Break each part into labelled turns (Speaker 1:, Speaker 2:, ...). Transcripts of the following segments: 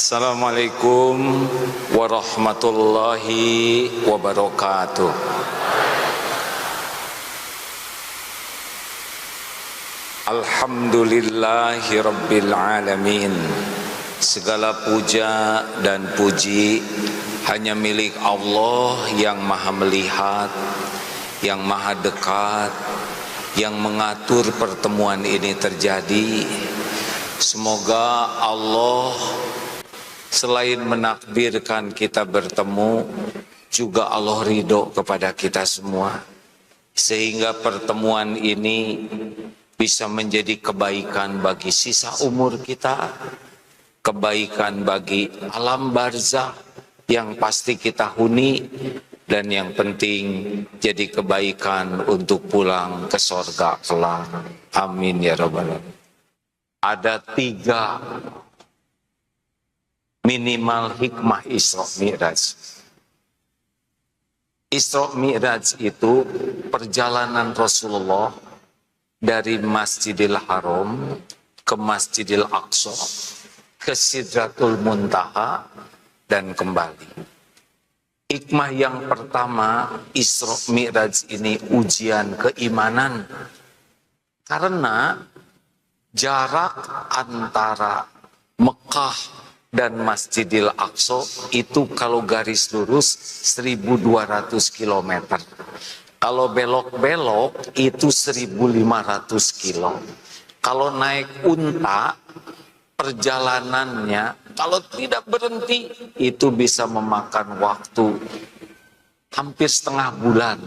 Speaker 1: Assalamualaikum warahmatullahi wabarakatuh. Alhamdulillahi rabbil alamin. Segala puja dan puji hanya milik Allah yang maha melihat, yang maha dekat, yang mengatur pertemuan ini terjadi. Semoga Allah selain menakdirkan kita bertemu, juga Allah ridho kepada kita semua, sehingga pertemuan ini bisa menjadi kebaikan bagi sisa umur kita, kebaikan bagi alam barzah yang pasti kita huni, dan yang penting jadi kebaikan untuk pulang ke sorga kelak. Amin ya rabbal alamin. Ada 3 minimal hikmah Isra Mi'raj. Isra Mi'raj itu perjalanan Rasulullah dari Masjidil Haram ke Masjidil Aqsa, ke Sidratul Muntaha, dan kembali. Hikmah yang pertama, Isra Mi'raj ini ujian keimanan. Karena jarak antara Mekah dan Masjidil Aqsa itu kalau garis lurus 1.200 km. Kalau belok-belok itu 1.500 kilo. Kalau naik unta, perjalanannya kalau tidak berhenti itu bisa memakan waktu hampir setengah bulan.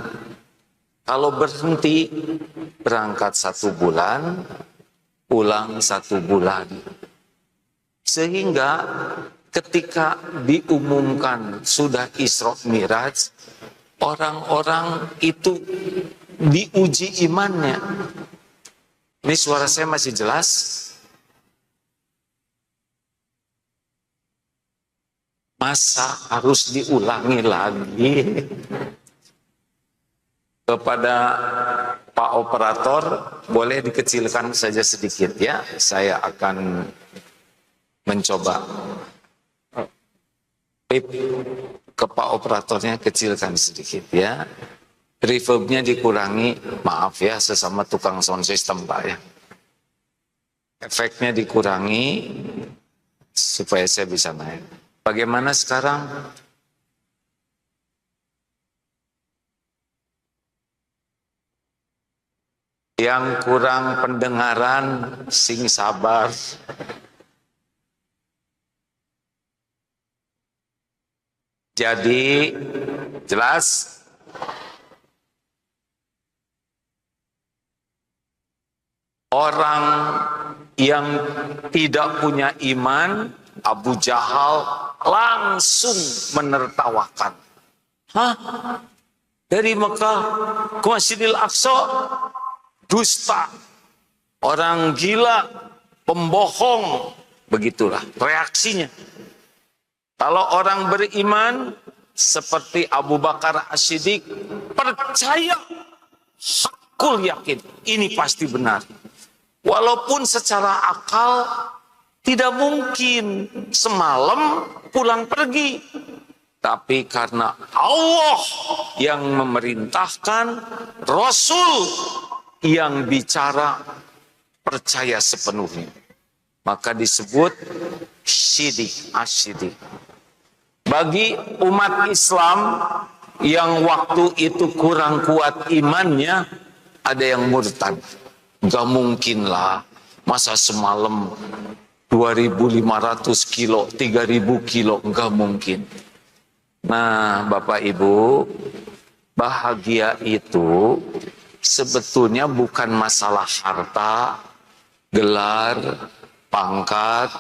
Speaker 1: Kalau berhenti, berangkat 1 bulan, pulang 1 bulan. Sehingga ketika diumumkan sudah Isra Mi'raj, orang-orang itu diuji imannya. Ini suara saya masih jelas? Masa harus diulangi lagi? Kepada Pak Operator, boleh dikecilkan saja sedikit ya. Saya akan mencoba. Ke Pak Operatornya kecilkan sedikit ya. Reverbnya dikurangi, maaf ya sesama tukang sound system Pak ya. Efeknya dikurangi supaya saya bisa naik. Bagaimana sekarang? Yang kurang pendengaran, sing sabar. Jadi, jelas? Orang yang tidak punya iman, Abu Jahal langsung menertawakan. Hah? Dari Mekah ke Masjidil Aqsa? Dusta, orang gila, pembohong, begitulah reaksinya. Kalau orang beriman seperti Abu Bakar As-Siddiq, percaya, hakul yakin, ini pasti benar. Walaupun secara akal tidak mungkin semalam pulang pergi. Tapi karena Allah yang memerintahkan, Rasul yang bicara, percaya sepenuhnya. Maka disebut syidik, asyidik. Bagi umat Islam yang waktu itu kurang kuat imannya, ada yang murtad. Gak mungkin lah, masa semalam 2.500 kilo, 3.000 kilo, gak mungkin. Nah, Bapak Ibu, bahagia itu sebetulnya bukan masalah harta, gelar, pangkat,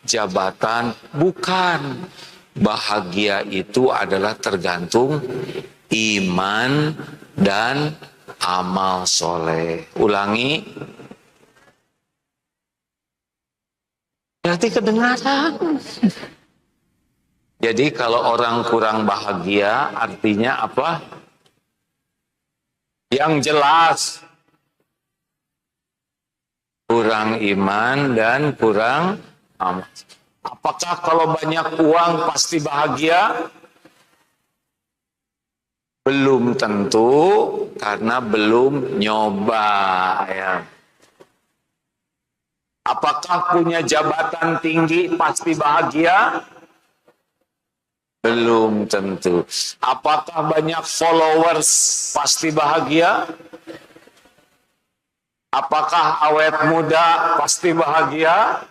Speaker 1: jabatan, bukan. Bahagia itu adalah tergantung iman dan amal soleh. Ulangi. Berarti kedengaran. Jadi kalau orang kurang bahagia artinya apa? Yang jelas kurang iman dan kurang amal. Apakah kalau banyak uang pasti bahagia? Belum tentu, karena belum nyoba ya. Apakah punya jabatan tinggi pasti bahagia? Belum tentu. Apakah banyak followers pasti bahagia? Apakah awet muda pasti bahagia?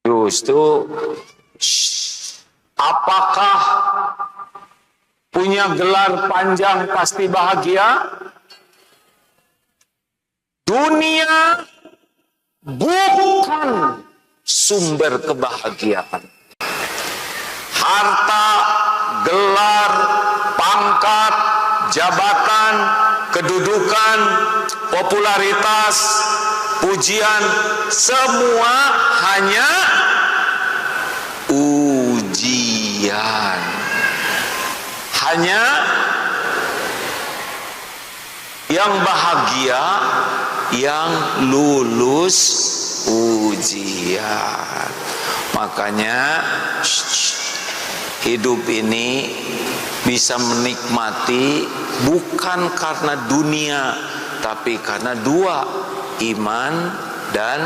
Speaker 1: Justru, apakah punya gelar panjang pasti bahagia? Dunia bukan sumber kebahagiaan. Harta, gelar, pangkat, jabatan, kedudukan, popularitas, pujian, semua hanya ujian. Hanya yang bahagia yang lulus ujian. Makanya hidup ini bisa menikmati bukan karena dunia, tapi karena dua, iman dan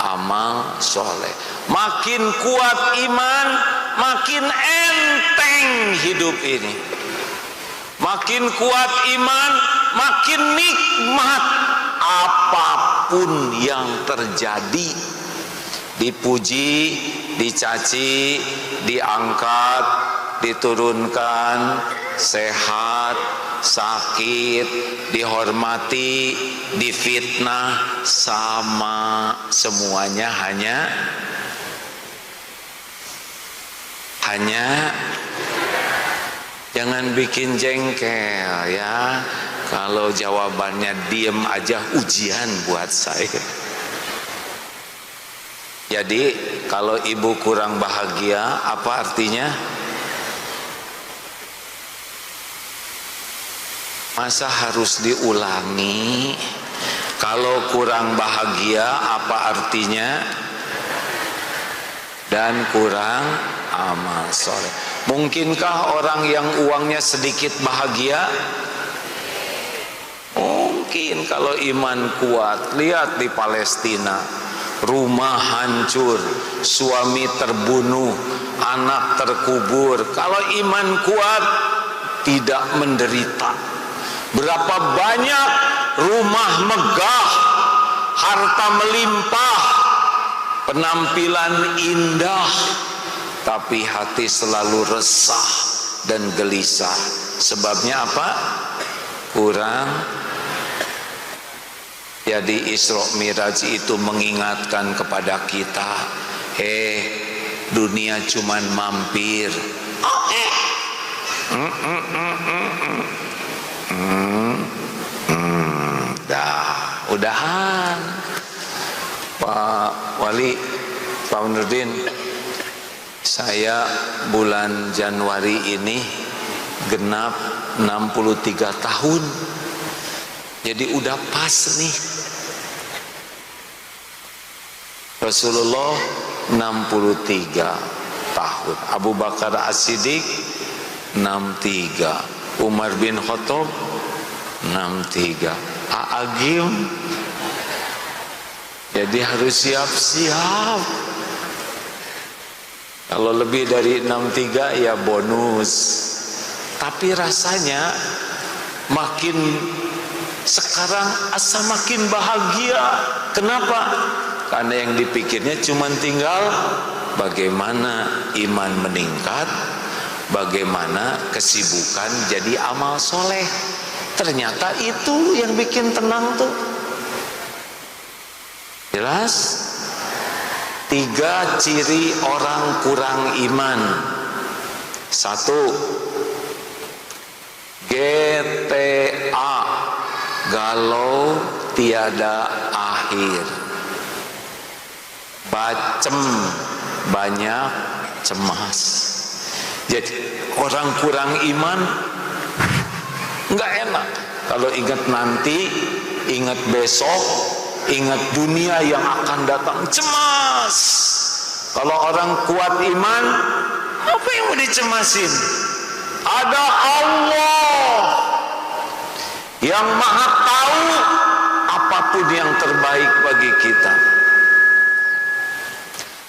Speaker 1: amal soleh. Makin kuat iman, makin enteng hidup ini. Makin kuat iman, makin nikmat apapun yang terjadi. Dipuji, dicaci, diangkat, diturunkan, sehat, sakit, dihormati, difitnah, sama semuanya hanya jangan bikin jengkel ya. Kalau jawabannya diem aja ujian buat saya. Jadi kalau ibu kurang bahagia apa artinya? Masa harus diulangi? Kalau kurang bahagia apa artinya? Dan kurang amal soleh. Mungkinkah orang yang uangnya sedikit bahagia? Mungkin kalau iman kuat. Lihat di Palestina, rumah hancur, suami terbunuh, anak terkubur. Kalau iman kuat tidak menderita. Berapa banyak rumah megah, harta melimpah, penampilan indah, tapi hati selalu resah dan gelisah. Sebabnya apa? Kurang. Jadi Isra Miraj itu mengingatkan kepada kita, dunia cuman mampir. Udahan Pak Wali, Pak Nurdin, saya bulan Januari ini genap 63 tahun. Jadi udah pas nih. Rasulullah 63 tahun, Abu Bakar As-Siddiq 63, Umar bin Khattab 63, Agim. Jadi harus siap-siap. Kalau lebih dari 63 ya bonus. Tapi rasanya makin sekarang asa makin bahagia. Kenapa? Karena yang dipikirnya cuma tinggal bagaimana iman meningkat, bagaimana kesibukan jadi amal soleh. Ternyata itu yang bikin tenang tuh. Jelas? 3 ciri orang kurang iman. 1, GTA, galau tiada akhir. Bacem, banyak cemas. Jadi orang kurang iman nggak enak. Kalau ingat nanti, ingat besok, ingat dunia yang akan datang, cemas. Kalau orang kuat iman, apa yang mau dicemasin? Ada Allah yang maha tahu apapun yang terbaik bagi kita.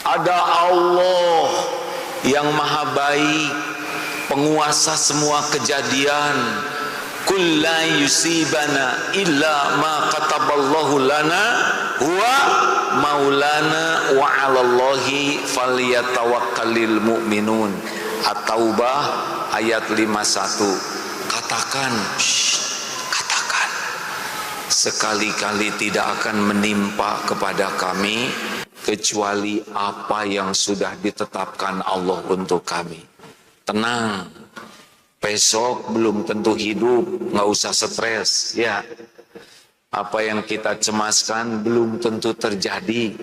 Speaker 1: Ada Allah yang maha baik, penguasa semua kejadian. Kul la yusibana illa ma kataballahu lana huwa maulana wa 'alallahi falyatawakkalul mu'minun. At-Taubah ayat 51. Katakan, katakan, sekali-kali tidak akan menimpa kepada kami kecuali apa yang sudah ditetapkan Allah untuk kami. Tenang, besok belum tentu hidup, nggak usah stres ya. Apa yang kita cemaskan belum tentu terjadi.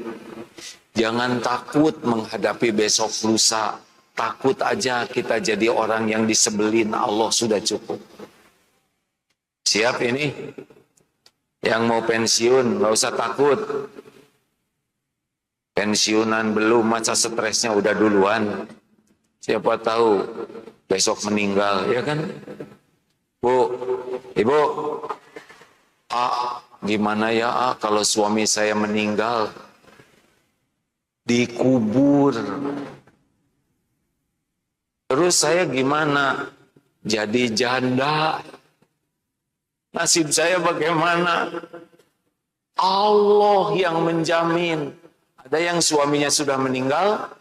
Speaker 1: Jangan takut menghadapi besok lusa. Takut aja kita jadi orang yang disebelin Allah, sudah cukup. Siap ini? Yang mau pensiun nggak usah takut. Pensiunan belum, masa stresnya udah duluan. Siapa tahu besok meninggal, ya kan? Bu, ibu, gimana ya kalau suami saya meninggal? Dikubur. Terus saya gimana? Jadi janda. Nasib saya bagaimana? Allah yang menjamin. Ada yang suaminya sudah meninggal,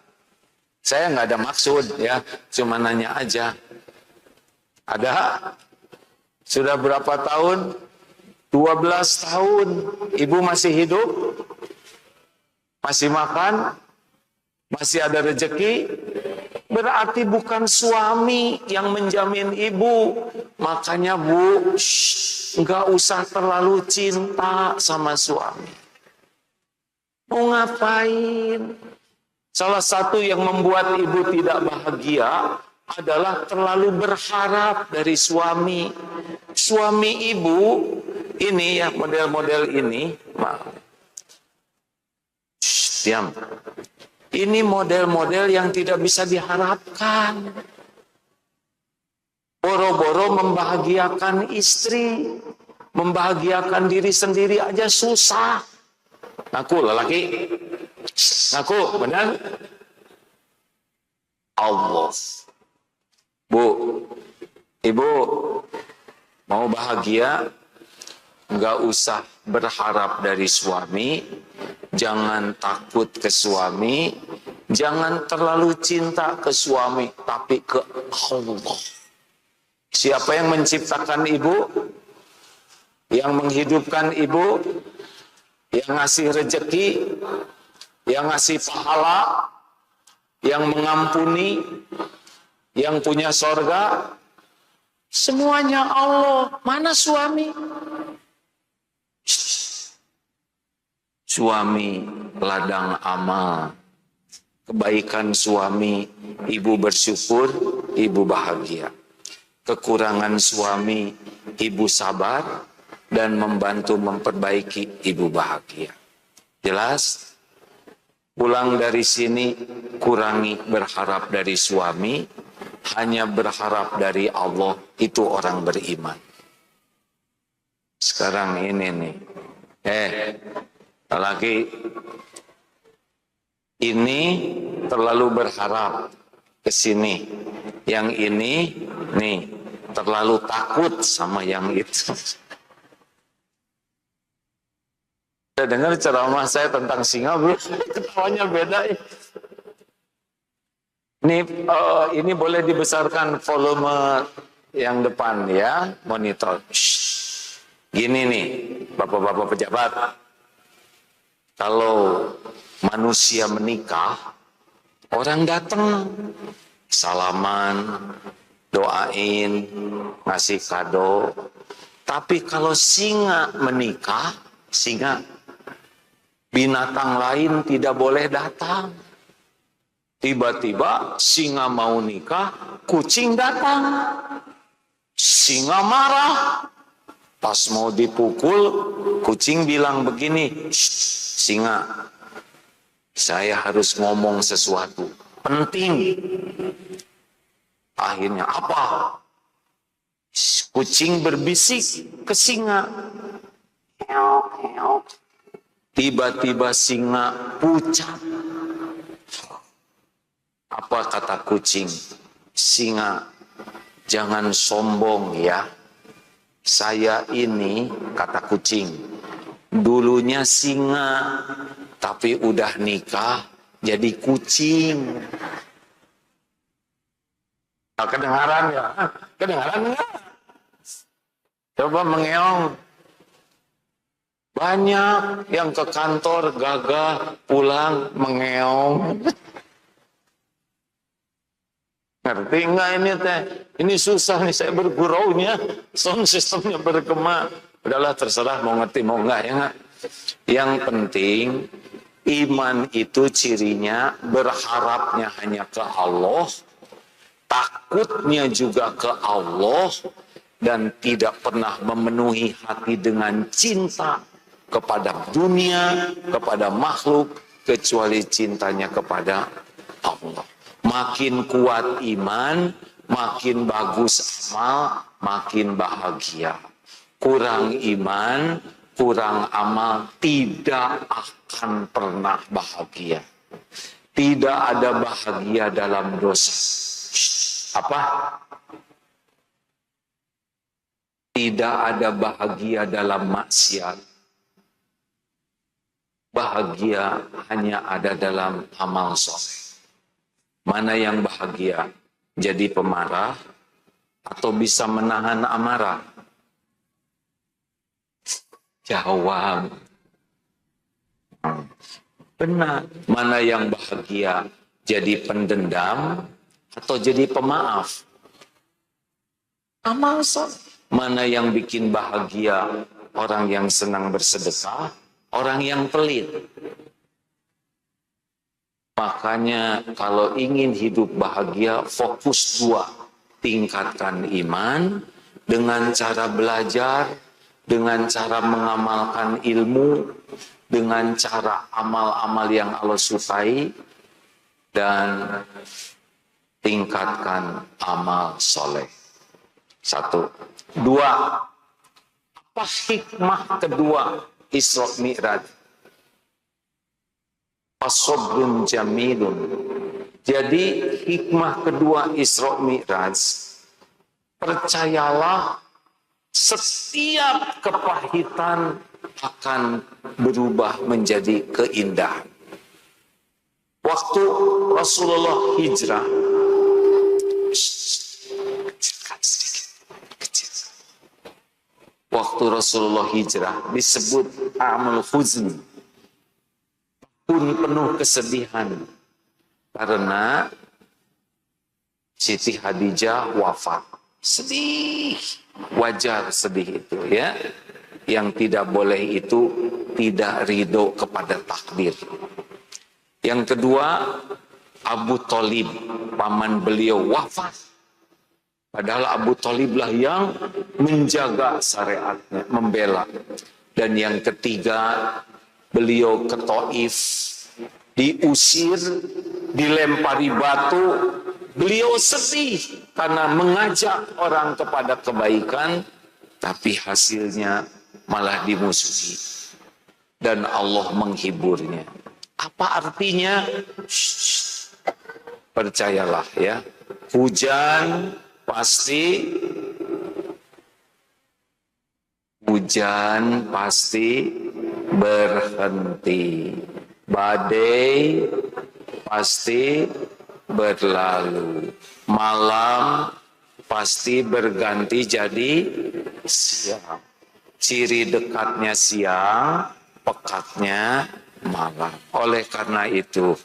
Speaker 1: saya nggak ada maksud ya, cuma nanya aja. Ada? Sudah berapa tahun? 12 tahun. Ibu masih hidup? Masih makan? Masih ada rezeki? Berarti bukan suami yang menjamin ibu. Makanya Bu, nggak usah terlalu cinta sama suami. Mau ngapain? Salah satu yang membuat ibu tidak bahagia adalah terlalu berharap dari suami. Suami ibu ini ya, model-model ini, diam. Ini model-model yang tidak bisa diharapkan. Boro-boro membahagiakan istri, membahagiakan diri sendiri aja susah. Ngaku lelaki, ngaku benar. Allah. Bu, ibu mau bahagia, nggak usah berharap dari suami, jangan takut ke suami, jangan terlalu cinta ke suami, tapi ke Allah. Siapa yang menciptakan ibu, yang menghidupkan ibu, yang ngasih rezeki, yang ngasih pahala, yang mengampuni, yang punya sorga, semuanya Allah. Mana suami? Suami ladang amal. Kebaikan suami, ibu bersyukur, ibu bahagia. Kekurangan suami, ibu sabar dan membantu memperbaiki, ibu bahagia. Jelas? Pulang dari sini, kurangi berharap dari suami, hanya berharap dari Allah, itu orang beriman. Sekarang ini nih, lelaki ini terlalu berharap ke sini, yang ini nih terlalu takut sama yang itu. Saya dengar ceramah saya tentang singa, bro, ketawanya beda ya. Ini boleh dibesarkan volume yang depan ya, monitor. Gini nih, bapak-bapak pejabat, kalau manusia menikah, orang datang, salaman, doain, ngasih kado. Tapi kalau singa menikah, singa, binatang lain tidak boleh datang. Tiba-tiba singa mau nikah, kucing datang. Singa marah. Pas mau dipukul, kucing bilang begini, singa, saya harus ngomong sesuatu penting. Akhirnya apa? Kucing berbisik ke singa. Tiba-tiba singa pucat. Apa kata kucing? Singa, jangan sombong ya. Saya ini, kata kucing, dulunya singa, tapi udah nikah jadi kucing. Nah, kedengaran ya? Kedengaran enggak? Coba mengeong. Banyak yang ke kantor gagah pulang mengeong. Ngerti enggak ini teh? Ini susah nih saya berguraunya. Sound sistemnya bergema. Udahlah terserah mau ngerti mau enggak ya enggak. Yang penting iman itu cirinya berharapnya hanya ke Allah, takutnya juga ke Allah, dan tidak pernah memenuhi hati dengan cinta kepada dunia, kepada makhluk, kecuali cintanya kepada Allah. Makin kuat iman, makin bagus amal, makin bahagia. Kurang iman, kurang amal, tidak akan pernah bahagia. Tidak ada bahagia dalam dosa. Apa? Tidak ada bahagia dalam maksiat. Bahagia hanya ada dalam amal soleh. Mana yang bahagia? Jadi pemarah atau bisa menahan amarah? Jawab. Benar. Mana yang bahagia? Jadi pendendam atau jadi pemaaf? Amal soleh. Mana yang bikin bahagia? Orang yang senang bersedekah, orang yang pelit. Makanya kalau ingin hidup bahagia, fokus dua. Tingkatkan iman dengan cara belajar, dengan cara mengamalkan ilmu, dengan cara amal-amal yang Allah sukai, dan tingkatkan amal soleh. Satu. Dua. Apa hikmah kedua Isra Mi'raj? As-sabrun jamilun. Jadi hikmah kedua Isra Mi'raj, percayalah setiap kepahitan akan berubah menjadi keindahan. Waktu Rasulullah hijrah, waktu Rasulullah hijrah disebut Amul Huzni, pun penuh kesedihan karena Siti Khadijah wafat. Sedih, wajar sedih itu ya. Yang tidak boleh itu tidak ridho kepada takdir. Yang kedua, Abu Thalib, paman beliau wafat. Padahal Abu Thalib lah yang menjaga syariatnya, membela. Dan yang ketiga, beliau ke Taif, diusir, dilempari batu. Beliau sedih karena mengajak orang kepada kebaikan, tapi hasilnya malah dimusuhi. Dan Allah menghiburnya. Apa artinya? Percayalah ya, hujan pasti berhenti, badai pasti berlalu, malam pasti berganti jadi siang. Ciri dekatnya siang, pekatnya malam. Oleh karena itu,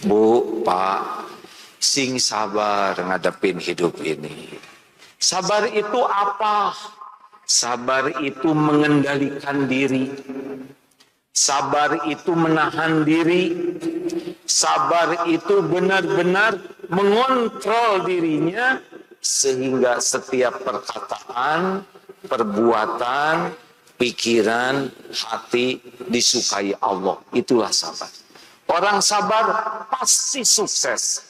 Speaker 1: Bu, Pak, sing sabar ngadepin hidup ini. Sabar itu apa? Sabar itu mengendalikan diri. Sabar itu menahan diri. Sabar itu benar-benar mengontrol dirinya sehingga setiap perkataan, perbuatan, pikiran, hati disukai Allah. Itulah sabar. Orang sabar pasti sukses.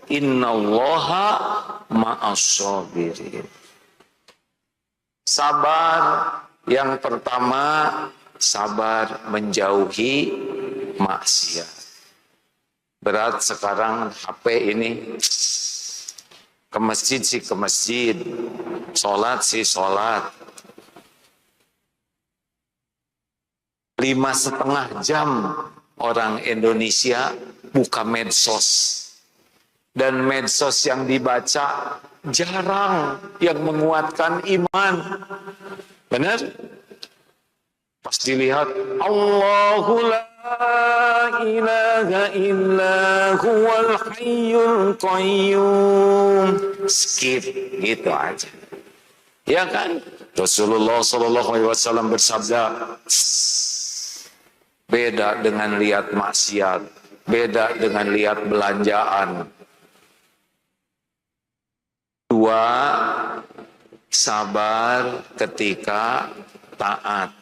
Speaker 1: Innallaha ma'as-sabirin. Sabar yang pertama, sabar menjauhi maksiat. Berat sekarang HP ini. Ke masjid sih ke masjid, sholat sih sholat. 5,5 jam orang Indonesia buka medsos. Dan medsos yang dibaca jarang yang menguatkan iman. Benar? Pas dilihat, Allahu la ilaha illa huwal hayyul qayyum. Skip, gitu aja. Ya kan? Rasulullah SAW bersabda, beda dengan lihat maksiat, beda dengan lihat belanjaan. Dua, sabar ketika taat.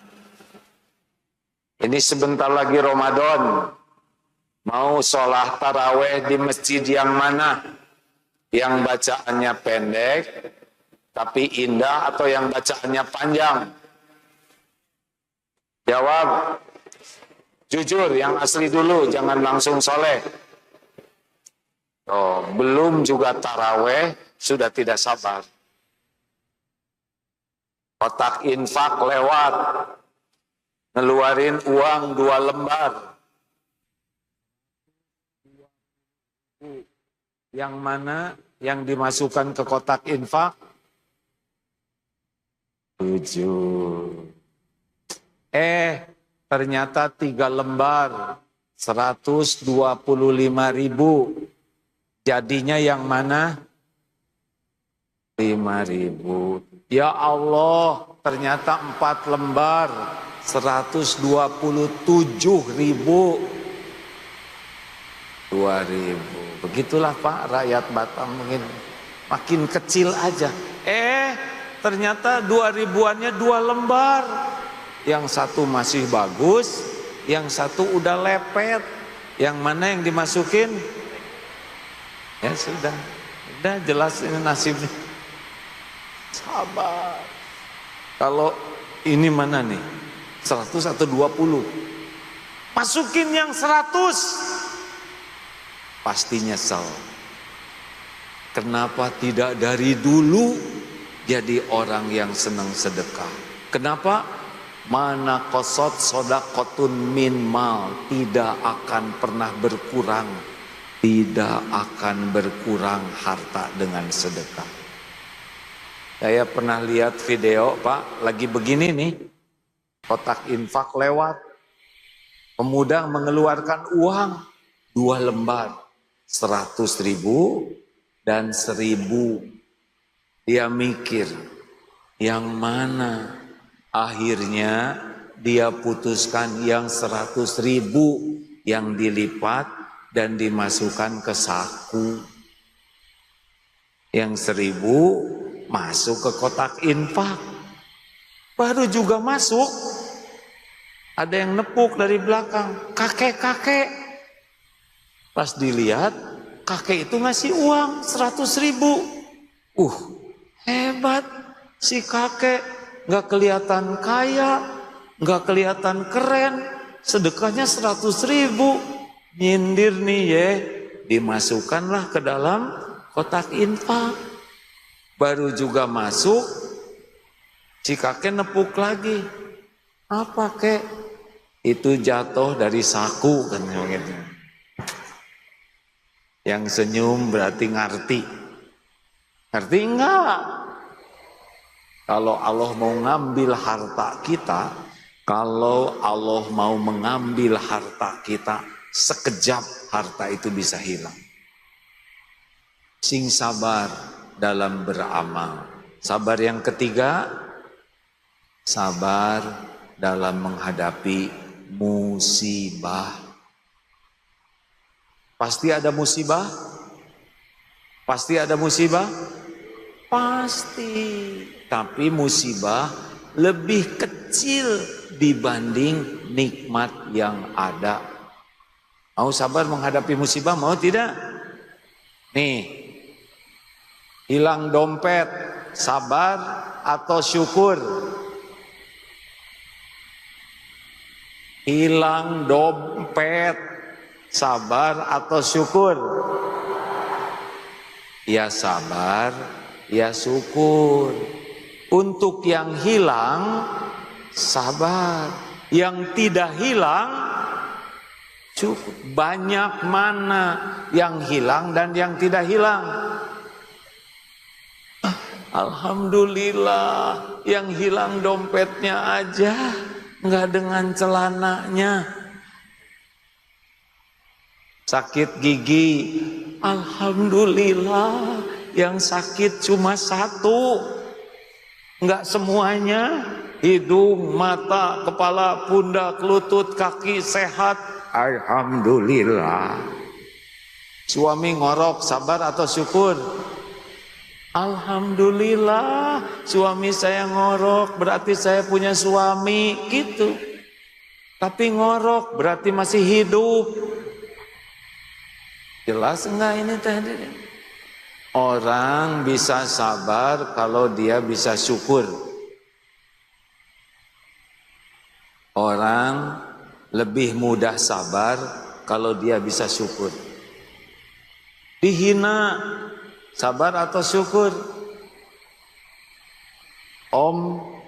Speaker 1: Ini sebentar lagi Ramadan. Mau sholat taraweh di masjid yang mana? Yang bacaannya pendek, tapi indah, atau yang bacaannya panjang? Jawab. Jujur, yang asli dulu, jangan langsung soleh. Oh, belum juga taraweh, sudah tidak sabar. Kotak infak lewat. Ngeluarin uang 2 lembar. Yang mana yang dimasukkan ke kotak infak? 7. Ternyata 3 lembar. 125.000. Jadinya yang mana? 5.000. Ya Allah, ternyata 4 lembar. 127.000. 2.000. Begitulah Pak, rakyat Batam mungkin makin kecil aja. Ternyata 2.000-annya 2 lembar. Yang satu masih bagus, yang satu udah lepet. Yang mana yang dimasukin? Ya sudah jelas ini nasibnya. Sabar. Kalau ini mana nih? 100 atau 20? Masukin yang 100. Pasti nyesel. Kenapa tidak dari dulu jadi orang yang senang sedekah? Kenapa? Mana qasad sodaqotun min mal, tidak akan pernah berkurang. Tidak akan berkurang harta dengan sedekah. Saya pernah lihat video Pak, lagi begini nih. Kotak infak lewat. Pemuda mengeluarkan uang 2 lembar. 100.000 dan 1.000. Dia mikir, yang mana? Akhirnya dia putuskan yang 100.000 yang dilipat dan dimasukkan ke saku. Yang 1.000 masuk ke kotak infak. Baru juga masuk, ada yang nepuk dari belakang, kakek. Pas dilihat, kakek itu ngasih uang 100.000. Hebat si kakek, nggak kelihatan kaya, nggak kelihatan keren, sedekahnya 100.000. Nyindir nih dimasukkanlah ke dalam kotak infak. Baru juga masuk, si kakek nepuk lagi. Apa kek? Itu jatuh dari saku kan gitu. Yang senyum berarti ngerti. Ngerti enggak? Kalau Allah mau ngambil harta kita, kalau Allah mau mengambil harta kita, sekejap harta itu bisa hilang. Sing sabar dalam beramal. Sabar yang ketiga, sabar dalam menghadapi musibah. Pasti ada musibah? Pasti ada musibah? Pasti. Tapi musibah lebih kecil dibanding nikmat yang ada. Mau sabar menghadapi musibah, mau tidak? Nih, hilang dompet, sabar atau syukur? Hilang dompet, sabar atau syukur? Ya sabar, ya syukur. Untuk yang hilang, sabar. Yang tidak hilang, cukup. Banyak mana yang hilang dan yang tidak hilang? Alhamdulillah, yang hilang dompetnya aja, nggak dengan celananya. Sakit gigi, alhamdulillah, yang sakit cuma satu, nggak semuanya. Hidung, mata, kepala, pundak, lutut, kaki sehat, alhamdulillah. Suami ngorok, sabar atau syukur? Alhamdulillah, suami saya ngorok, berarti saya punya suami, gitu. Tapi ngorok berarti masih hidup. Jelas enggak ini tadi? Orang bisa sabar kalau dia bisa syukur. Orang lebih mudah sabar kalau dia bisa syukur. Dihina, sabar atau syukur? Om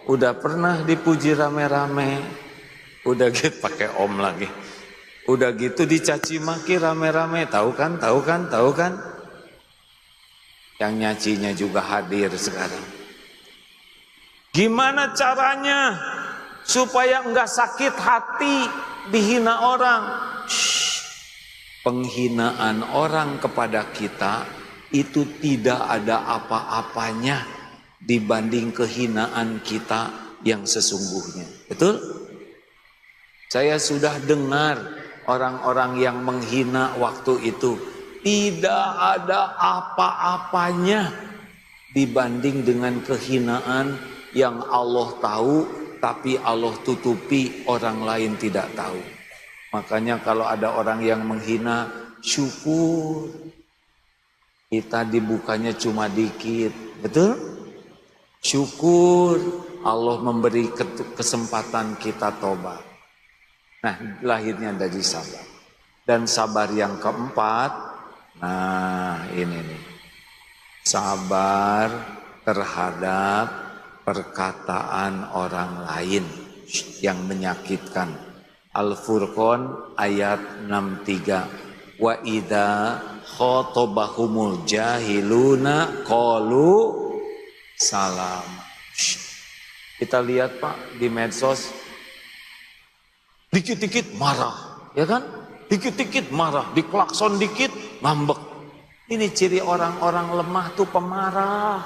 Speaker 1: udah pernah dipuji rame-rame, udah gitu pakai om lagi, udah gitu dicaci maki rame-rame, tahu kan? Yang nyacinya juga hadir sekarang. Gimana caranya supaya enggak sakit hati dihina orang? Penghinaan orang kepada kita itu tidak ada apa-apanya dibanding kehinaan kita yang sesungguhnya. Betul? Saya sudah dengar orang-orang yang menghina waktu itu, tidak ada apa-apanya dibanding dengan kehinaan yang Allah tahu, tapi Allah tutupi, orang lain tidak tahu. Makanya kalau ada orang yang menghina, syukur. Kita dibukanya cuma dikit, betul? Syukur Allah memberi kesempatan kita tobat. Nah, lahirnya dari sabar. Dan sabar yang keempat, nah ini nih. Sabar terhadap perkataan orang lain yang menyakitkan. Al-Furqan ayat 63. Wa idza khotobahumul jahiluna qalu salam. Kita lihat Pak di medsos, dikit-dikit marah, ya kan? Dikit-dikit marah, diklakson dikit ngambek. Ini ciri orang-orang lemah tuh pemarah.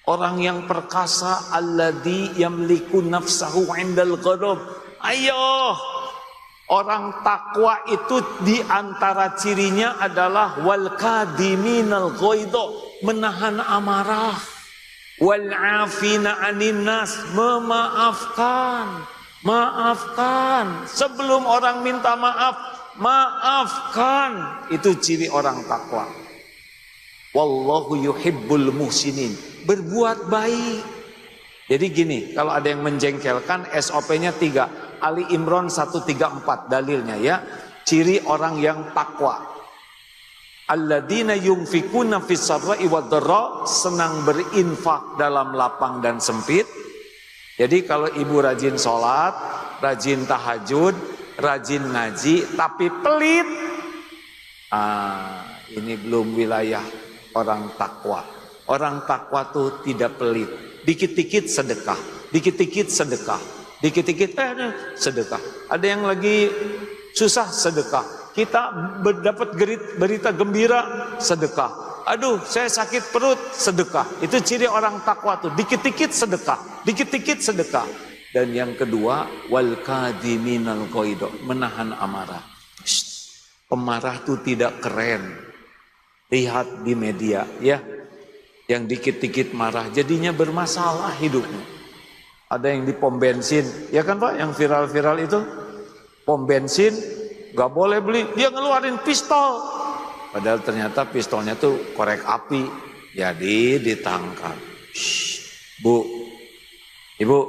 Speaker 1: Orang yang perkasa, alladzi yamliku nafsahu 'indal ghadab. Ayo, orang takwa itu di antara cirinya adalah wal kadiminal ghaidha, menahan amarah, wal 'afina 'anin nas, memaafkan. Maafkan sebelum orang minta maaf, maafkan. Itu ciri orang takwa. Wallahu yuhibbul muhsinin, berbuat baik. Jadi gini, kalau ada yang menjengkelkan, SOP-nya 3. Ali Imran 134 dalilnya ya. Ciri orang yang takwa. Alladzina yunfikuna fis sarra'i wad dharra, senang berinfak dalam lapang dan sempit. Jadi kalau ibu rajin sholat, rajin tahajud, rajin ngaji, tapi pelit, ini belum wilayah orang takwa. Orang takwa tuh tidak pelit. Dikit-dikit sedekah, dikit-dikit sedekah, dikit-dikit sedekah. Ada yang lagi susah, sedekah. Kita dapat berita gembira, sedekah. Aduh, saya sakit perut, sedekah. Itu ciri orang takwa tuh, dikit-dikit sedekah, dikit-dikit sedekah. Dan yang kedua, wal kadiminal ghaidha, menahan amarah. Pemarah tuh tidak keren. Lihat di media ya. yang dikit-dikit marah, jadinya bermasalah hidupnya. Ada yang di pom bensin, ya kan Pak, yang viral-viral itu, pom bensin gak boleh beli, dia ngeluarin pistol, padahal ternyata pistolnya tuh korek api, jadi ditangkap. Bu, ibu,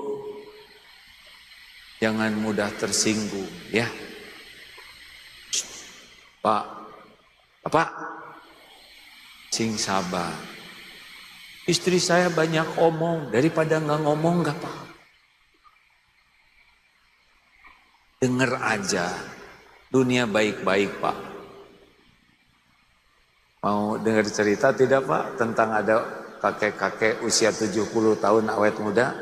Speaker 1: jangan mudah tersinggung ya. Pak, Bapak, sing sabar. Istri saya banyak omong, daripada nggak ngomong nggak apa. Dengar aja, dunia baik-baik Pak. Mau dengar cerita tidak Pak tentang ada kakek-kakek usia 70 tahun awet muda?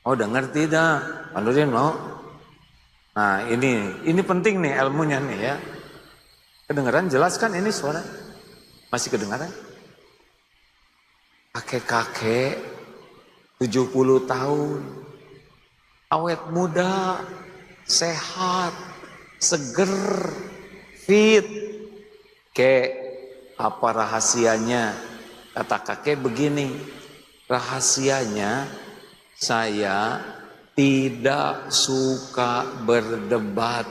Speaker 1: Mau dengar tidak? Pak Nurdin mau? Nah ini penting nih ilmunya nih ya. Kedengaran jelas kan ini suara? Masih kedengaran? Kakek-kakek 70 tahun, awet muda, sehat, seger, fit. Kek, apa rahasianya? Kata kakek begini, rahasianya saya tidak suka berdebat.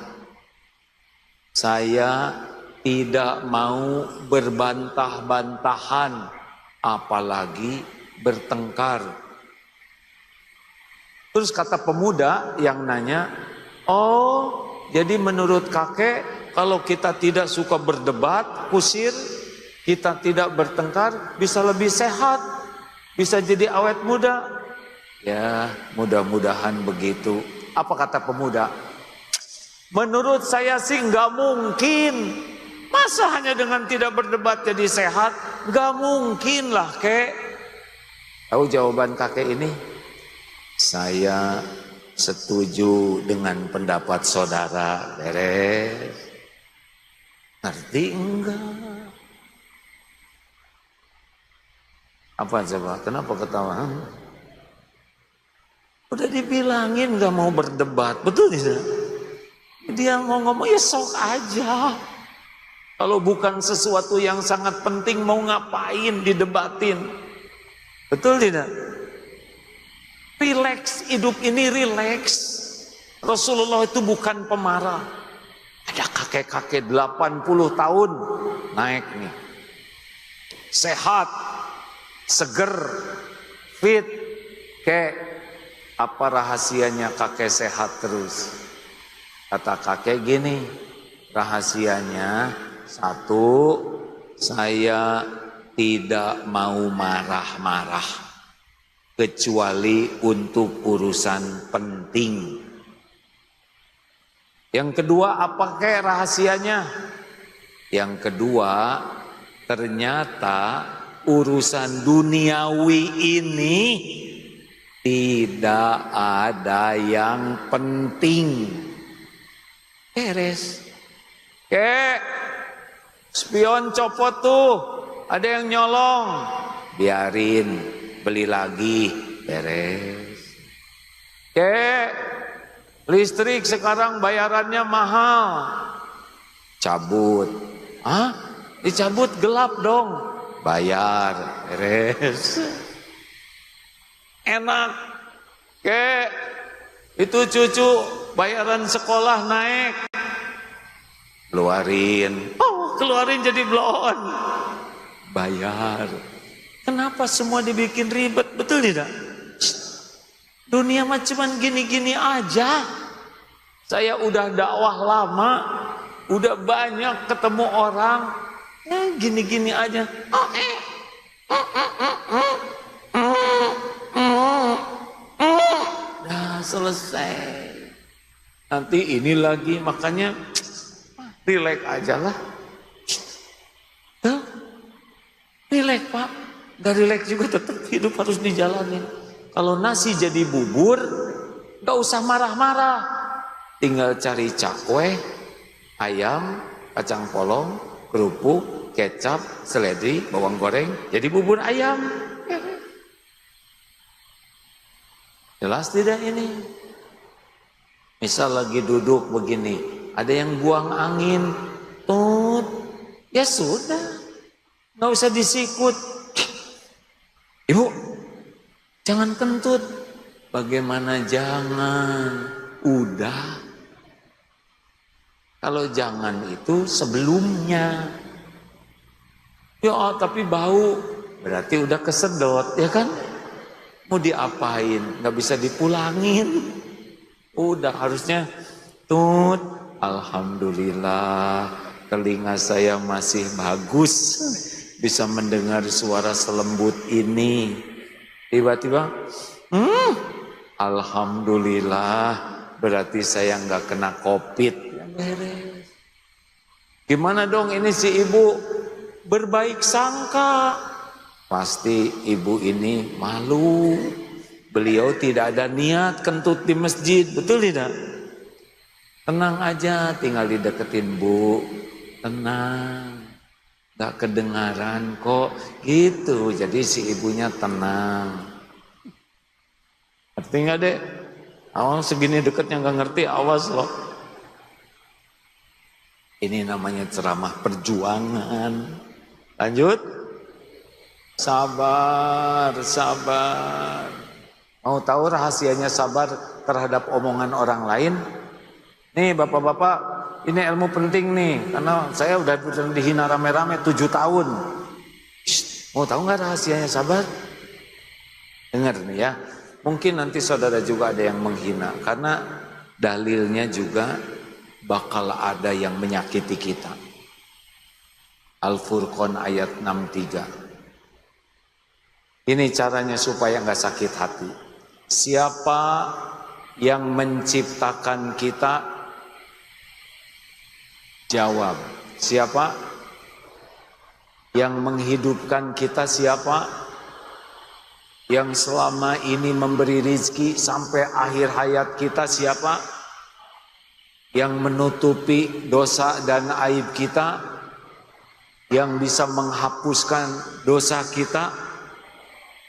Speaker 1: Saya tidak mau berbantah-bantahan, apalagi bertengkar. Terus kata pemuda yang nanya, oh jadi menurut kakek kalau kita tidak suka berdebat, kusir, kita tidak bertengkar, bisa lebih sehat, bisa jadi awet muda. Ya mudah-mudahan begitu. Apa kata pemuda? Menurut saya sih nggak mungkin. Masa hanya dengan tidak berdebat jadi sehat? Gak mungkin lah kek. Tahu jawaban kakek ini? Saya setuju dengan pendapat saudara. Beres. Ngerti enggak? Apa coba? Kenapa ketawa? Udah dibilangin gak mau berdebat. Betul tidak? Dia ngomong ya sok aja. Kalau bukan sesuatu yang sangat penting mau ngapain didebatin? Betul tidak? Relax, hidup ini relax. Rasulullah itu bukan pemarah. Ada kakek-kakek 80 tahun naik nih. Sehat, seger, fit. Kek, apa rahasianya kakek sehat terus? Kata kakek gini, rahasianya satu, saya tidak mau marah-marah kecuali untuk urusan penting. Yang kedua, apa kayak rahasianya? Yang kedua, ternyata urusan duniawi ini tidak ada yang penting. Beres. Spion copot tuh, ada yang nyolong, biarin, beli lagi, beres. Listrik sekarang bayarannya mahal, cabut. Hah? Dicabut gelap dong, bayar, beres. Enak. Itu cucu bayaran sekolah naik, keluarin. Keluarin jadi blon, bayar. Kenapa semua dibikin ribet? Betul tidak? Dunia mah cuman gini-gini aja. Saya udah dakwah lama, udah banyak ketemu orang, ya gini-gini aja. Nah selesai. Nanti ini lagi, makanya relax aja lah. Relax Pak, gak relax juga tetap hidup harus dijalanin. Kalau nasi jadi bubur, gak usah marah-marah. Tinggal cari cakwe, ayam, kacang polong, kerupuk, kecap, seledri, bawang goreng, jadi bubur ayam. Jelas tidak ini? Misal lagi duduk begini, ada yang buang angin, tut, ya sudah. Nggak usah disikut. Ibu, jangan kentut. Bagaimana jangan? Udah. Kalau jangan itu sebelumnya. Ya tapi bau. Berarti udah kesedot, ya kan? Mau diapain? Gak bisa dipulangin. Udah harusnya tut. Alhamdulillah telinga saya masih bagus. Bisa mendengar suara selembut ini. Tiba-tiba, alhamdulillah berarti saya nggak kena COVID. Gimana dong ini si ibu berbaik sangka? Pasti ibu ini malu. Beliau tidak ada niat kentut di masjid, betul tidak? Tenang aja, tinggal dideketin bu. Tenang, nggak kedengaran kok, gitu. Jadi si ibunya tenang. Ngerti nggak dek? Awang segini deketnya nggak ngerti, awas loh. Ini namanya ceramah perjuangan. Lanjut. Sabar, sabar. Mau tahu rahasianya sabar terhadap omongan orang lain? Nih bapak-bapak, ini ilmu penting nih. Karena saya udah dihina rame-rame 7 tahun. Shh, mau tahu nggak rahasianya sabar? Dengar nih ya. Mungkin nanti saudara juga ada yang menghina. Karena dalilnya juga bakal ada yang menyakiti kita. Al-Furqan ayat 63. Ini caranya supaya nggak sakit hati. Siapa yang menciptakan kita? Jawab. Siapa? Yang menghidupkan kita siapa? Yang selama ini memberi rizki sampai akhir hayat kita siapa? Yang menutupi dosa dan aib kita? Yang bisa menghapuskan dosa kita?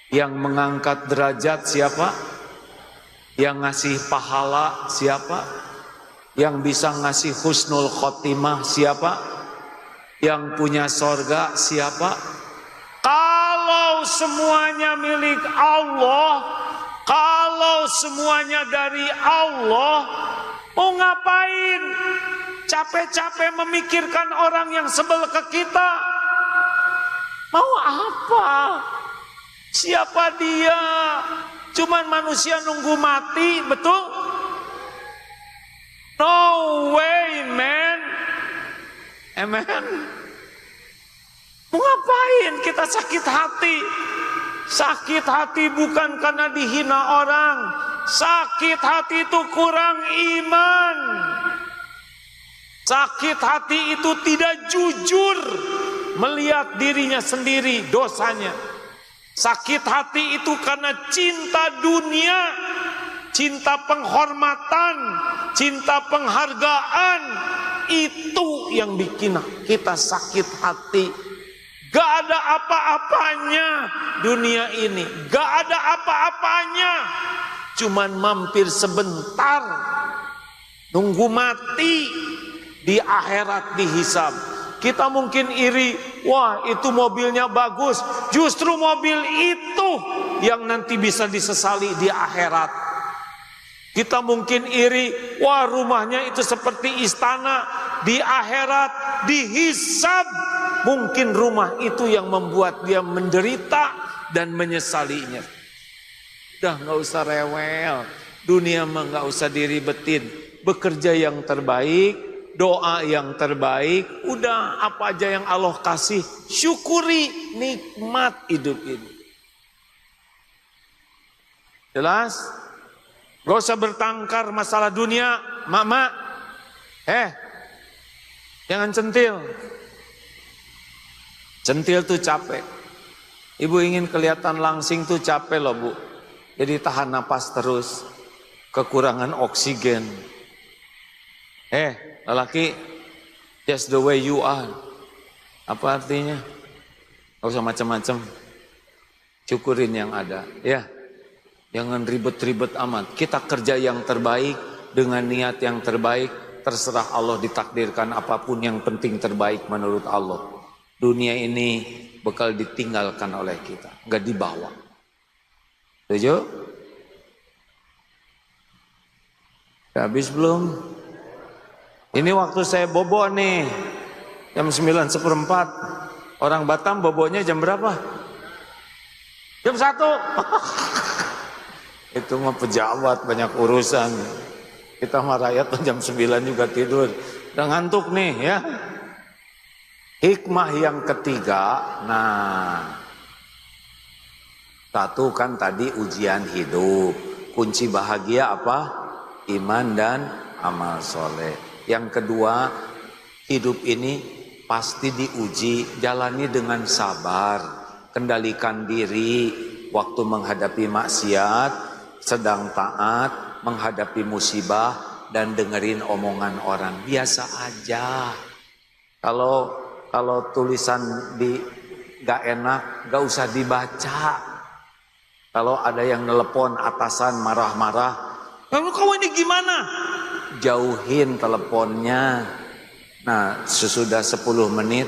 Speaker 1: Yang mengangkat derajat siapa? Yang ngasih pahala siapa? Yang bisa ngasih husnul khotimah siapa? Yang punya sorga siapa? Kalau semuanya milik Allah, kalau semuanya dari Allah, mau ngapain? Capek-capek memikirkan orang yang sebel ke kita. Mau apa? Siapa dia? Cuman manusia nunggu mati, betul? No way, man. Amen. Mau ngapain kita sakit hati? Sakit hati bukan karena dihina orang. Sakit hati itu kurang iman. Sakit hati itu tidak jujur melihat dirinya sendiri dosanya. Sakit hati itu karena cinta dunia, cinta penghormatan, cinta penghargaan. Itu yang bikin kita sakit hati. Gak ada apa-apanya dunia ini. Gak ada apa-apanya. Cuman mampir sebentar. Nunggu mati. Di akhirat dihisab. Kita mungkin iri, wah itu mobilnya bagus. Justru mobil itu yang nanti bisa disesali di akhirat. Kita mungkin iri, wah rumahnya itu seperti istana. Di akhirat dihisab. Mungkin rumah itu yang membuat dia menderita dan menyesalinya. Udah gak usah rewel. Dunia mah gak usah diribetin. Bekerja yang terbaik, doa yang terbaik, udah apa aja yang Allah kasih, syukuri nikmat hidup ini. Jelas? Gak usah bertengkar masalah dunia, mak-mak. Jangan centil. Centil tuh capek. Ibu ingin kelihatan langsing tuh capek loh bu. Jadi tahan napas terus. Kekurangan oksigen. Lelaki, just the way you are. Apa artinya? Gak usah macam-macam. Syukurin yang ada, ya. Jangan ribet-ribet amat. Kita kerja yang terbaik dengan niat yang terbaik. Terserah Allah ditakdirkan apapun yang penting terbaik menurut Allah. Dunia ini bakal ditinggalkan oleh kita, gak dibawa. Setuju? Habis belum? Ini waktu saya bobo nih, jam 9:04. Orang Batam bobonya jam berapa? Jam 1. Itu mah pejabat, banyak urusan. Kita mah rakyat jam 9 juga tidur. Udah ngantuk nih ya. Hikmah yang ketiga, nah, satu kan tadi ujian hidup. Kunci bahagia apa? Iman dan amal soleh. Yang kedua, hidup ini pasti diuji, jalani dengan sabar, kendalikan diri waktu menghadapi maksiat, sedang taat, menghadapi musibah, dan dengerin omongan orang. Biasa aja. Kalau tulisan gak enak, gak usah dibaca. Kalau ada yang nelpon atasan marah-marah, kamu ini gimana? Jauhin teleponnya. Nah, sesudah 10 menit,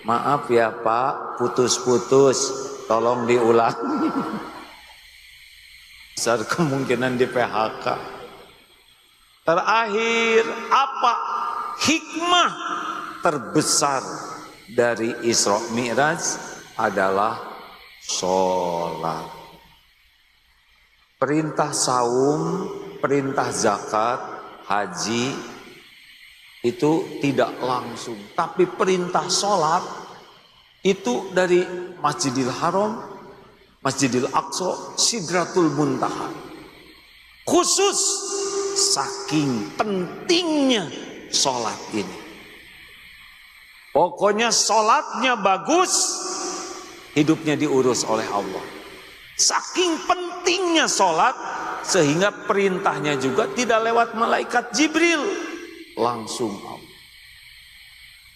Speaker 1: maaf ya Pak, putus-putus, tolong diulang. Besar kemungkinan di PHK. Terakhir, apa hikmah terbesar dari Isra Mi'raj adalah sholat. Perintah saum, perintah zakat, haji itu tidak langsung, tapi perintah sholat itu dari Masjidil Haram, Masjidil Aqsa, Sidratul Muntaha. Khusus saking pentingnya sholat ini. Pokoknya sholatnya bagus, hidupnya diurus oleh Allah. Saking pentingnya sholat, sehingga perintahnya juga tidak lewat malaikat Jibril, langsung Allah.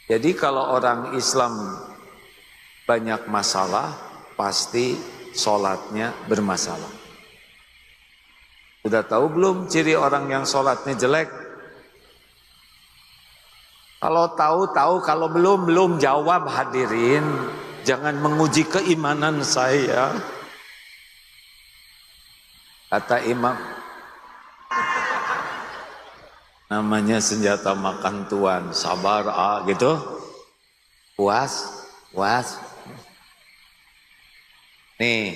Speaker 1: Jadi kalau orang Islam banyak masalah, pasti sholatnya bermasalah. Sudah tahu belum ciri orang yang sholatnya jelek? Kalau tahu, kalau belum jawab hadirin. Jangan menguji keimanan saya. Kata imam, namanya senjata makan tuan, sabar gitu. Puas. Nih,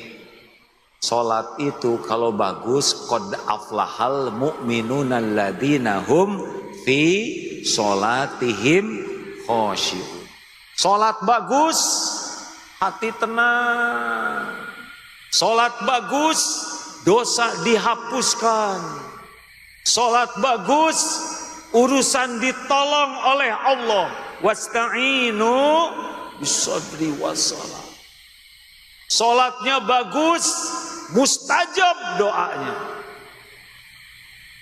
Speaker 1: sholat itu kalau bagus, qad aflahal mu'minuna alladzina hum fi sholatihim khosyi'un. Sholat bagus, hati tenang. Sholat bagus, dosa dihapuskan. Sholat bagus, urusan ditolong oleh Allah. Wasta'inu bisabri wassalam. Sholatnya bagus, mustajab doanya.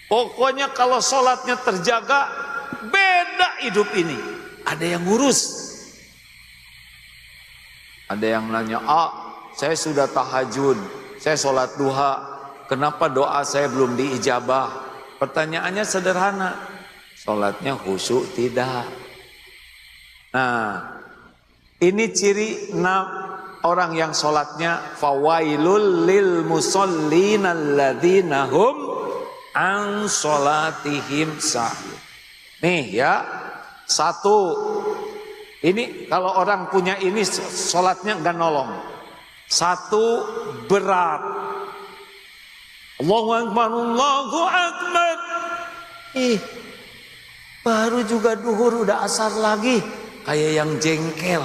Speaker 1: Pokoknya kalau sholatnya terjaga, beda hidup ini. Ada yang ngurus. Ada yang nanya, saya sudah tahajud, saya sholat duha, kenapa doa saya belum diijabah? Pertanyaannya sederhana, sholatnya khusyuk tidak. Nah, ini ciri orang yang sholatnya fawailul lil musallin alladzina hum an sholatihim sahun. Nih ya, satu, ini kalau orang punya ini sholatnya enggak nolong. Satu, berat. Allahu Akbar, Allahu Akbar. Baru juga duhur udah asar lagi. Kayak yang jengkel.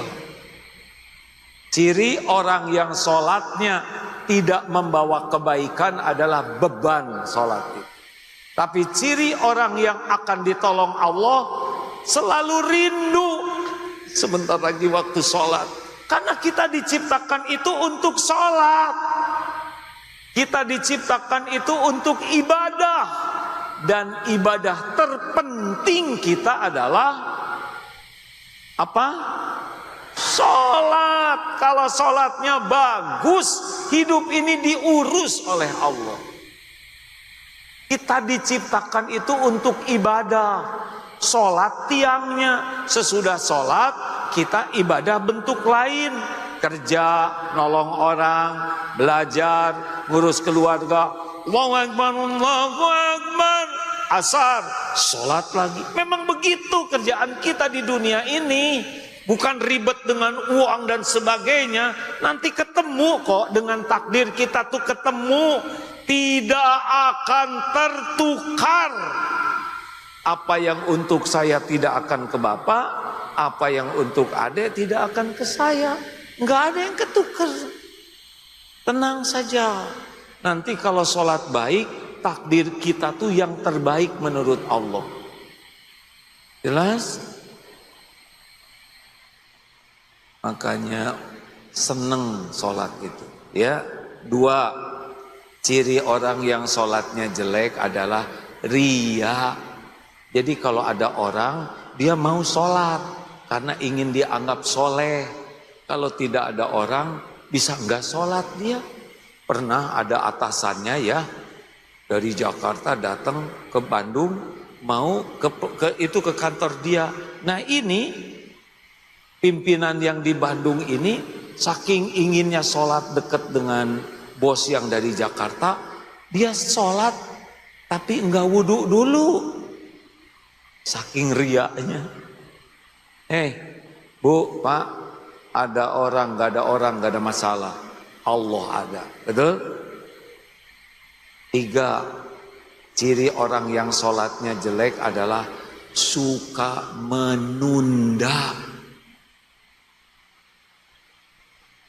Speaker 1: Ciri orang yang sholatnya tidak membawa kebaikan adalah beban sholat itu. Tapi ciri orang yang akan ditolong Allah selalu rindu sebentar lagi waktu sholat. Karena kita diciptakan itu untuk sholat. Kita diciptakan itu untuk ibadah. Dan ibadah terpenting kita adalah apa? Sholat. Kalau sholatnya bagus, hidup ini diurus oleh Allah. Kita diciptakan itu untuk ibadah. Sholat tiangnya, sesudah sholat kita ibadah bentuk lain. kerja, nolong orang, belajar, ngurus keluarga. Allahu Akbar, Allahu Akbar. Asar, sholat lagi. Memang begitu kerjaan kita di dunia ini. Bukan ribet dengan uang dan sebagainya. Nanti ketemu kok dengan takdir kita tuh ketemu. Tidak akan tertukar. Apa yang untuk saya tidak akan ke bapak, apa yang untuk adek tidak akan ke saya. Nggak ada yang ketukar. Tenang saja. Nanti kalau sholat baik, takdir kita tuh yang terbaik menurut Allah. Jelas? Makanya seneng sholat itu. Ya, 2, ciri orang yang sholatnya jelek adalah riya. Jadi kalau ada orang, dia mau sholat karena ingin dianggap soleh. Kalau tidak ada orang, bisa enggak sholat dia. Pernah ada atasannya ya, dari Jakarta datang ke Bandung, mau ke kantor dia. Nah ini, pimpinan yang di Bandung ini, saking inginnya sholat dekat dengan bos yang dari Jakarta, dia sholat tapi enggak wudhu dulu. Saking riaknya. Bu, Pak, ada orang, enggak ada orang, enggak ada masalah. Allah ada, betul? 3, ciri orang yang sholatnya jelek adalah suka menunda.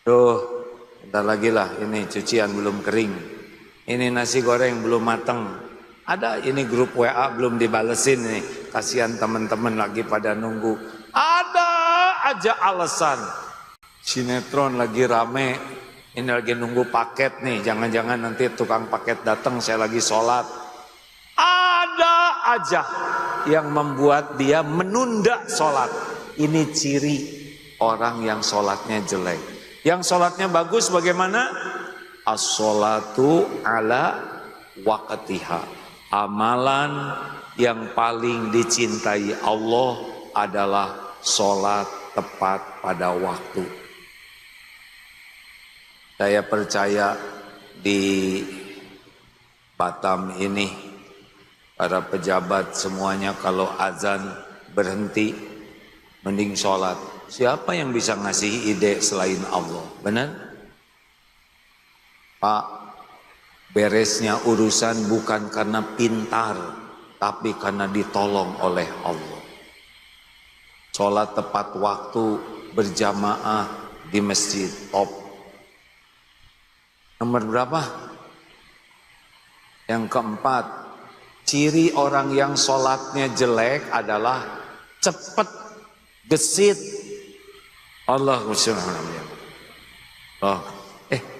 Speaker 1: Tuh, bentar lagi lah, ini cucian belum kering. Ini nasi goreng belum matang. Ada ini grup WA belum dibalesin nih. Kasihan teman-teman lagi pada nunggu. Ada aja alasan. Sinetron lagi rame. Ini lagi nunggu paket nih. Jangan-jangan nanti tukang paket datang, saya lagi sholat. Ada aja yang membuat dia menunda sholat. Ini ciri orang yang sholatnya jelek. Yang sholatnya bagus bagaimana? As-sholatu ala waqtiha. Amalan yang paling dicintai Allah adalah sholat tepat pada waktu. Saya percaya di Batam ini para pejabat semuanya kalau azan berhenti mending sholat. Siapa yang bisa ngasih ide selain Allah? Benar? Pak, beresnya urusan bukan karena pintar, tapi karena ditolong oleh Allah. Sholat tepat waktu berjamaah di masjid top. Nomor berapa? Yang keempat, ciri orang yang sholatnya jelek adalah cepat, gesit. Allah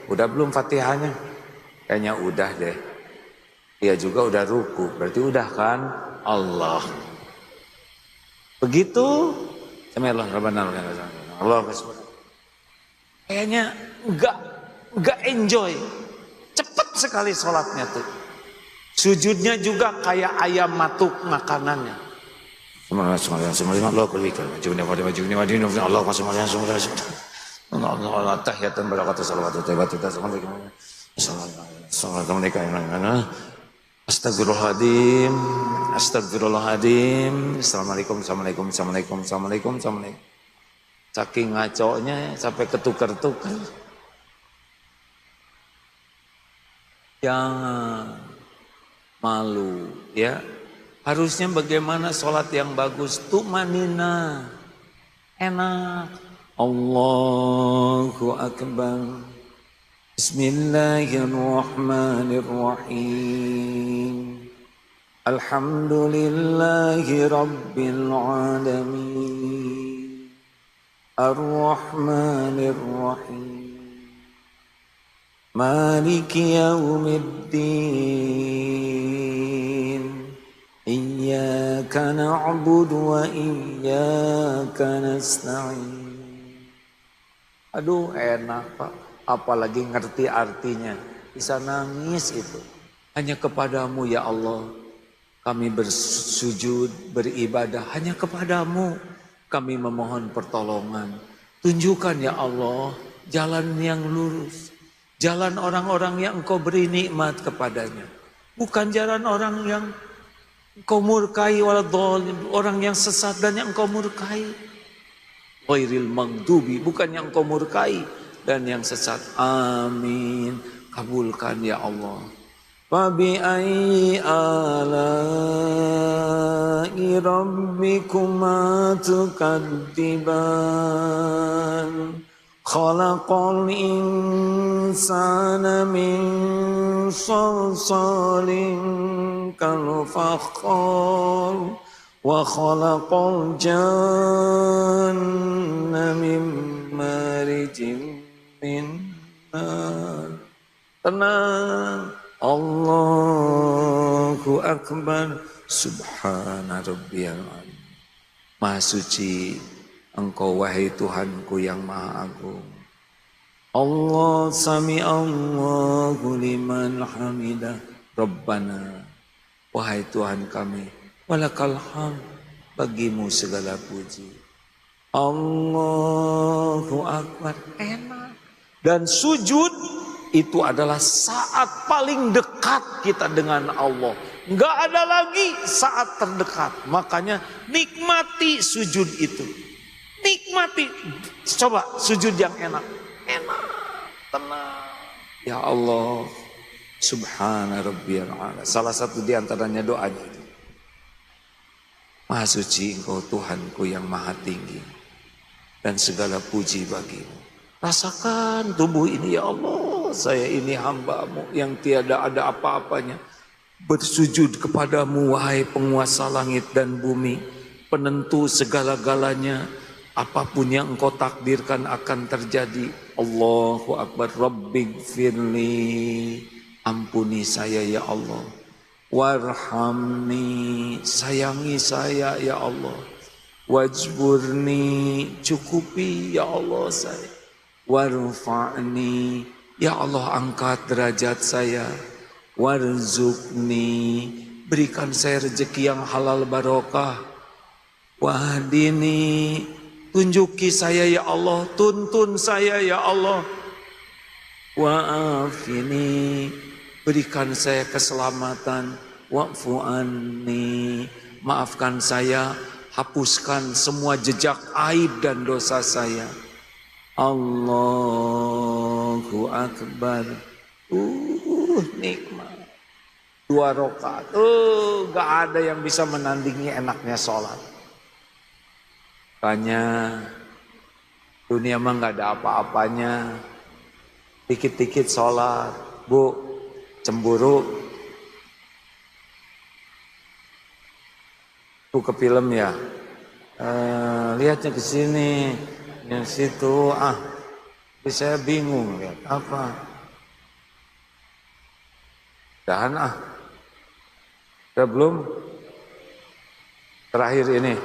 Speaker 1: udah belum Fatihahnya? Kayaknya udah deh. Dia juga udah ruku, berarti udah kan? Allah. Begitu. Allah. Kayaknya enggak enjoy. Cepat sekali sholatnya tuh. Sujudnya juga kayak ayam matuk makanannya. Astagfirullahaladzim, astagfirullahaladzim. Assalamualaikum, assalamualaikum, assalamualaikum, assalamualaikum, assalamualaikum. Saking ngaconya sampai ketukar-tukar. Jangan malu ya. Harusnya bagaimana sholat yang bagus? Tumanina, enak. Allahu Akbar. Bismillahirrahmanirrahim. Alhamdulillahi Rabbil Alamin. Ar-Rahmanir-Rahim. Maliki yaumiddin. Iyyaka na'budu wa iyyaka nasta'in. Aduh enak Pak, apalagi ngerti artinya. Bisa nangis itu. Hanya kepadamu ya Allah kami bersujud, beribadah. Hanya kepadamu kami memohon pertolongan. Tunjukkan ya Allah jalan yang lurus. Jalan orang-orang yang engkau beri nikmat kepadanya. Bukan jalan orang yang engkau murkai, orang yang sesat dan yang engkau murkai. Ghairil maghdubi, bukan yang engkau murkai dan yang sesat. Amin. Kabulkan ya Allah. Fabi ayyi ala'i rabbikuma tukadziban. Khalaqal insana min salsalin kal fakhar wa khalaqal janna min marijin min nar. Tenang, Allahu Akbar. Subhana rabbiyal azim. Maha suci Engkau wahai Tuhanku yang maha agung. Allah sami Allahu liman hamidah. Rabbana, wahai Tuhan kami, walakal hamd, bagimu segala puji. Allahu Akbar. Enak. Dan sujud itu adalah saat paling dekat kita dengan Allah. Enggak ada lagi saat terdekat. Makanya nikmati sujud itu. Nikmati. Coba sujud yang enak. Enak. Tenang. Ya Allah. Subhana rabbiyal a'la. Salah satu di antaranya doanya. Maha suci Engkau Tuhanku yang maha tinggi. Dan segala puji bagimu. Rasakan tubuh ini ya Allah. Saya ini hamba-Mu yang tiada ada apa-apanya. Bersujud kepadamu wahai penguasa langit dan bumi. Penentu segala-galanya. Apapun yang Engkau takdirkan akan terjadi. Allahu Akbar. Rabbighfirli. Ampuni saya ya Allah. Warhamni. Sayangi saya ya Allah. Wajburni. Cukupi ya Allah saya. Warfa'ni. Ya Allah angkat derajat saya. Warzuqni. Berikan saya rezeki yang halal barokah. Wahdini. Tunjuki saya ya Allah. Tuntun saya ya Allah. Wa'afini. Berikan saya keselamatan. Wa'fu anni. Maafkan saya. Hapuskan semua jejak aib dan dosa saya. Allahu Akbar. Nikmat. 2 rakaat. Gak ada yang bisa menandingi enaknya sholat. Makanya dunia mah gak ada apa-apanya. Dikit-dikit sholat. Bu, cemburu. Bu ke film ya. Lihatnya ke sini, yang situ. Tapi saya bingung lihat apa. Dahan Udah belum? Terakhir ini.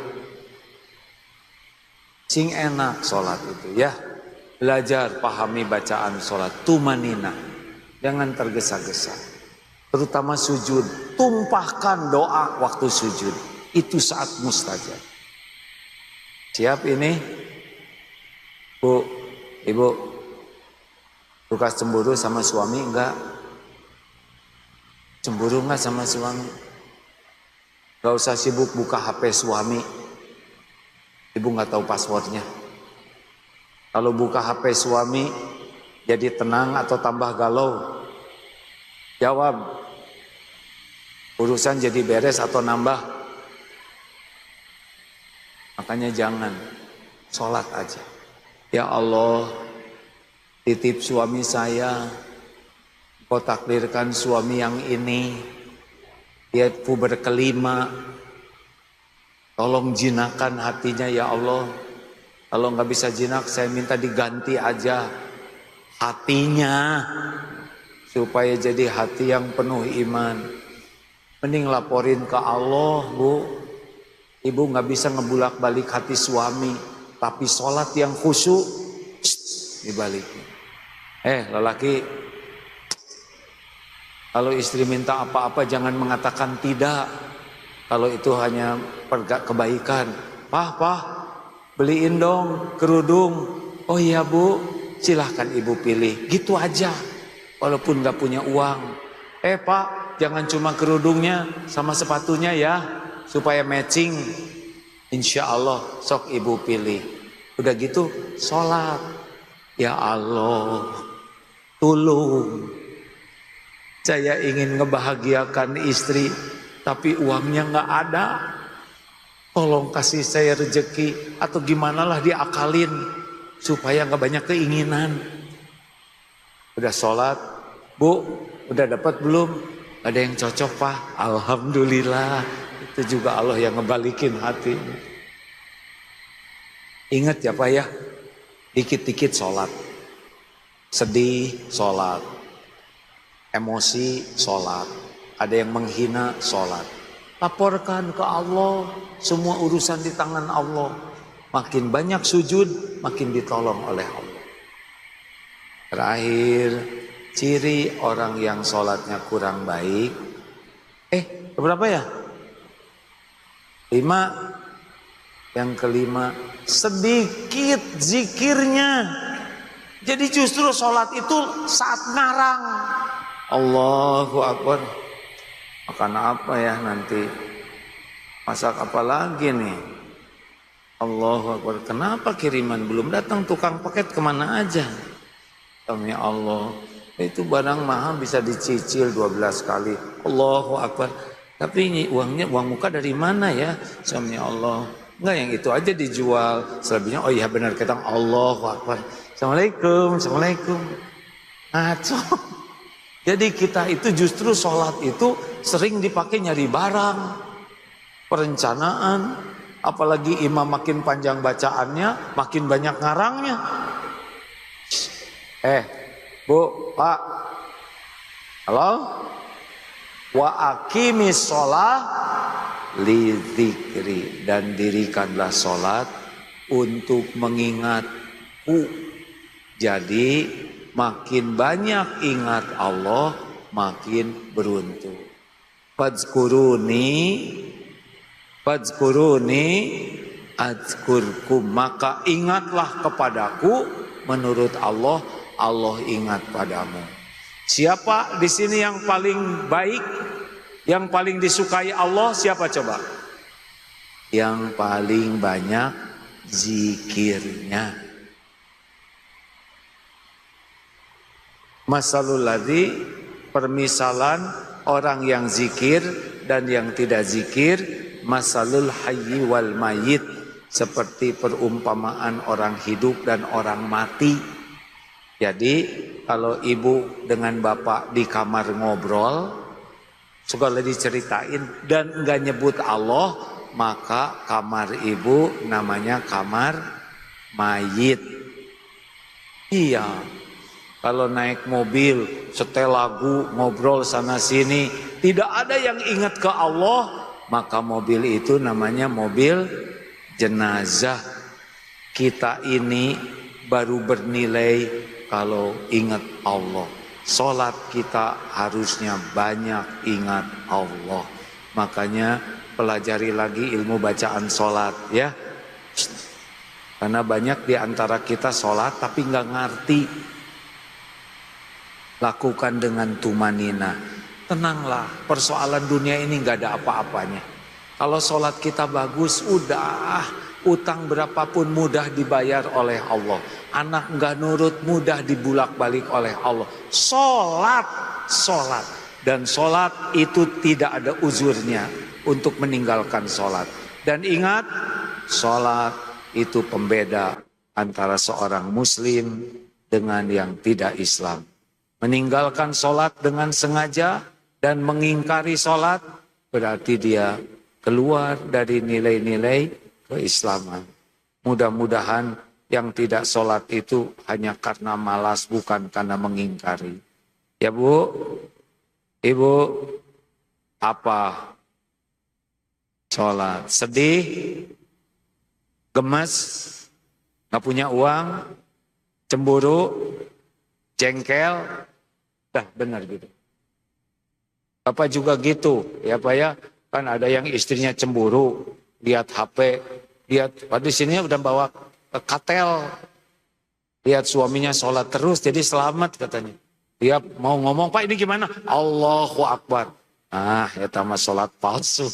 Speaker 1: Sing enak sholat itu ya. Belajar pahami bacaan sholat. Tumanina. Jangan tergesa-gesa. Terutama sujud. Tumpahkan doa waktu sujud. Itu saat mustajab. Siap ini? Bu, Ibu. Lukas cemburu sama suami enggak? Cemburu enggak sama suami? Gak usah sibuk buka HP suami. Ibu gak tahu passwordnya. Kalau buka HP suami, jadi tenang atau tambah galau? Jawab. Urusan jadi beres atau nambah? Makanya jangan. Sholat aja. Ya Allah, titip suami saya. Kau takdirkan suami yang ini. Dia puber kelima. Tolong jinakan hatinya ya Allah. Kalau nggak bisa jinak, saya minta diganti aja hatinya. Supaya jadi hati yang penuh iman. Mending laporin ke Allah, Bu. Ibu nggak bisa ngebulak balik hati suami. Tapi sholat yang khusyuk, dibalikin. Lelaki, kalau istri minta apa-apa jangan mengatakan tidak. Kalau itu hanya kebaikan. Pah, beliin dong kerudung. Oh iya Bu, silahkan ibu pilih. Gitu aja, walaupun gak punya uang. Pak, jangan cuma kerudungnya sama sepatunya ya, supaya matching. Insya Allah sok ibu pilih. Udah gitu sholat. Ya Allah, tolong, saya ingin ngebahagiakan istri, tapi uangnya gak ada. Tolong kasih saya rezeki, atau gimana lah diakalin supaya gak banyak keinginan. Udah sholat, Bu, udah dapat belum? Ada yang cocok, Pak? Alhamdulillah. Itu juga Allah yang ngebalikin hati. Ingat ya Pak ya, dikit-dikit sholat. Sedih, sholat. Emosi, sholat. Ada yang menghina, sholat. Laporkan ke Allah, semua urusan di tangan Allah. Makin banyak sujud, makin ditolong oleh Allah. Terakhir, ciri orang yang sholatnya kurang baik. Berapa ya? 5. Yang kelima, sedikit zikirnya. Jadi justru sholat itu saat ngarang. Allahu Akbar. Makan apa ya nanti? Masak apa lagi nih? Allahu Akbar. Kenapa kiriman belum datang? Tukang paket kemana aja? Demi Allah, itu barang mahal bisa dicicil 12 kali. Allahu Akbar. Tapi ini uangnya, uang muka dari mana ya? Demi Allah. Enggak, yang itu aja dijual. Selebihnya, oh iya benar, kita Allahu Akbar. Assalamualaikum, Assalamualaikum. Ngaco. Jadi kita itu justru sholat itu sering dipakai nyari barang. Perencanaan. Apalagi imam makin panjang bacaannya, makin banyak ngarangnya. Bu, Pak. Halo? Wa aqimis sholat li dzikri, dan dirikanlah sholat untuk mengingatku. Jadi makin banyak ingat Allah, makin beruntung. Fadzkuruni adzkurkum, maka ingatlah kepadaku. Menurut Allah, Allah ingat padamu. Siapa di sini yang paling baik, yang paling disukai Allah? Siapa coba? Yang paling banyak zikirnya. Masalul ladzi, permisalan orang yang zikir dan yang tidak zikir. Masalul hayyi wal mayyit, seperti perumpamaan orang hidup dan orang mati. Jadi kalau ibu dengan bapak di kamar ngobrol, suka diceritain dan enggak nyebut Allah, maka kamar ibu namanya kamar mayit. Iya. Kalau naik mobil, setel lagu, ngobrol sana sini, tidak ada yang ingat ke Allah, maka mobil itu namanya mobil jenazah. Kita ini baru bernilai kalau ingat Allah. Sholat kita harusnya banyak ingat Allah. Makanya pelajari lagi ilmu bacaan sholat ya. Karena banyak di antara kita sholat tapi nggak ngerti. Lakukan dengan tumanina. Tenanglah, persoalan dunia ini nggak ada apa-apanya. Kalau sholat kita bagus, udah utang berapapun mudah dibayar oleh Allah. Anak nggak nurut mudah dibulak-balik oleh Allah. Sholat. Dan sholat itu tidak ada uzurnya untuk meninggalkan sholat. Dan ingat, sholat itu pembeda antara seorang muslim dengan yang tidak Islam. Meninggalkan sholat dengan sengaja dan mengingkari sholat berarti dia keluar dari nilai-nilai keislaman. Mudah-mudahan yang tidak sholat itu hanya karena malas, bukan karena mengingkari. Ya Bu, Ibu, apa? Sholat. Sedih, gemes, gak punya uang, cemburu, jengkel, dah benar gitu. Bapak juga gitu, ya Pak ya. Kan ada yang istrinya cemburu, lihat HP, lihat, di sini udah bawa katel, Lihat suaminya sholat terus, jadi selamat katanya. Dia mau ngomong, Pak ini gimana? Allahu Akbar. Ah, ya tamat sholat palsu.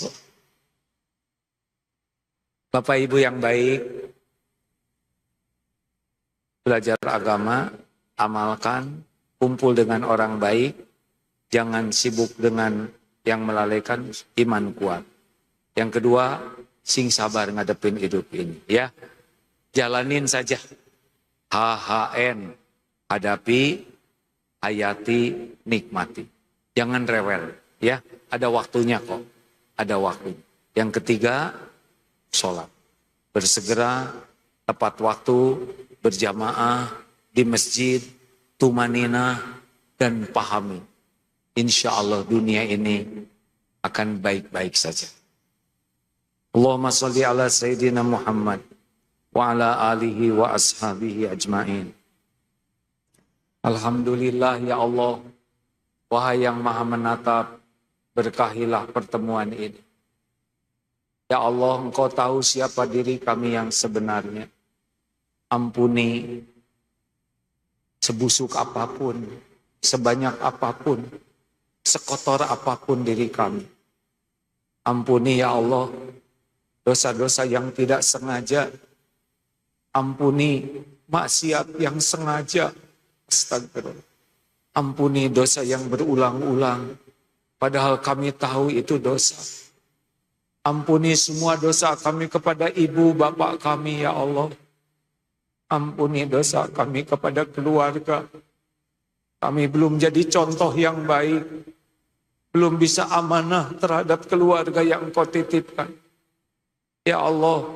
Speaker 1: Bapak Ibu yang baik, belajar agama, amalkan, kumpul dengan orang baik, jangan sibuk dengan yang melalaikan, iman kuat. Yang kedua, sing sabar ngadepin hidup ini. Ya, jalanin saja. HHN, hadapi, hayati, nikmati. Jangan rewel. Ya, ada waktunya kok. Ada waktunya. Yang ketiga, sholat. Bersegera, tepat waktu, berjamaah, di masjid, tumanina, dan pahami. Insya Allah dunia ini akan baik-baik saja. Allahumma salli ala Sayyidina Muhammad wa ala alihi wa ashabihi ajma'in. Alhamdulillah ya Allah, wahai yang maha menatap, berkahilah pertemuan ini. Ya Allah, Engkau tahu siapa diri kami yang sebenarnya. Ampuni sebusuk apapun, sebanyak apapun, sekotor apapun diri kami. Ampuni ya Allah, dosa-dosa yang tidak sengaja. Ampuni maksiat yang sengaja. Astagfirullah. Ampuni dosa yang berulang-ulang. Padahal kami tahu itu dosa. Ampuni semua dosa kami kepada ibu bapak kami ya Allah. Ampuni dosa kami kepada keluarga. Kami belum jadi contoh yang baik. Belum bisa amanah terhadap keluarga yang Engkau titipkan. Ya Allah,